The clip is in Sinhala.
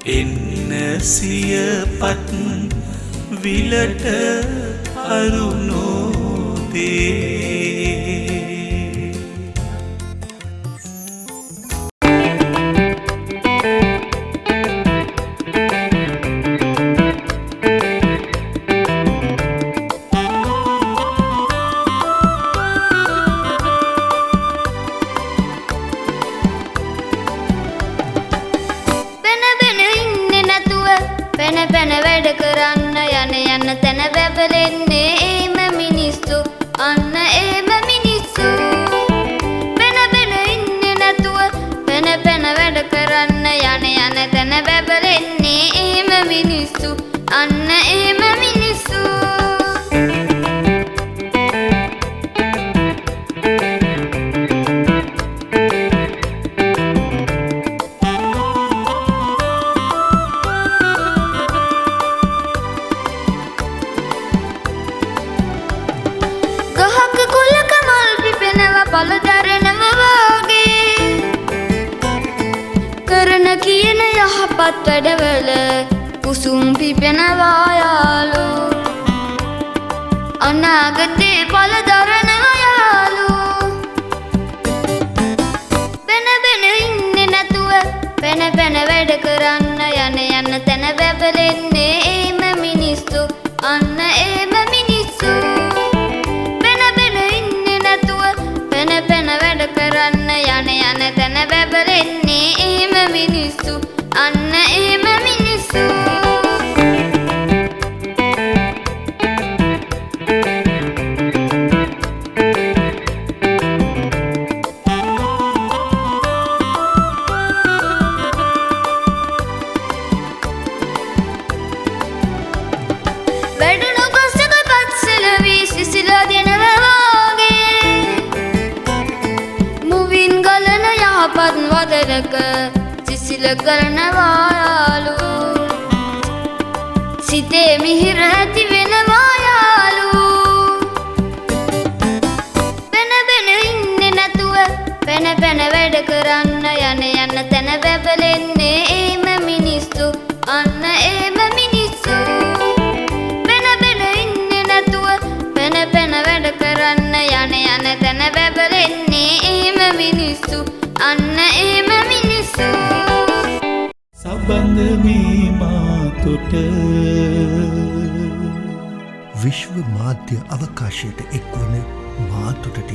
එන්න සියපත් විලට අරුණෝදේ පැන පැන වැඩ කරන්න යන තැන වැවලෙන්නේ ඒම මිනිස්සු අන්න ඒම මිනිස්සු පැන පැන ඉන්නේ නැතුව පැන පැන වැඩ කරන්න යන තැන වැවලෙන්නේ ඒම මිනිස්සු අන්න ඒම මිනිස්සු පලදරනව වගේ කරන කියන යහපත් වැඩවල කුසුම් පිපෙනවා යාලු අනාගතේ පලදරනව යාලු පැන පැන ඉන්නේ නැතුව පැන පැන වැඩ කරන්න යන තැන වැවලෙන්නේ ඒම මිනිස්සු අන්න ඒම මිනිස්සු කරන්න යන තැන වැවලෙන්නේ ඒම මිනිස්සු අන්න ඒම මිනිස්සු වැඩුණු කොස්සක පත්සල වී සිසිලා දෙනවා යහපත් වදනක සිසිල කරනවා යාලු සිතේ මිහිර ඇති වෙනවා යාලු පැන පැන ඉන්නේ නැතුව පැන පැන වැඩ කරන්න යන තැන වැවලෙන්නේ ඒම මිනිස්සු අන්න ඒම මිනිස්සු පැන පැන ඉන්නේ නැතුව පැන පැන වැඩ කරන්න යන තැන වැවලෙන්නේ ඒම මිනිස්සු අන්න ඒම මිනිස්සු සබඳ මේ මාතොට විශ්ව මාධ්‍ය අවකාශයට එක්වන මාතොට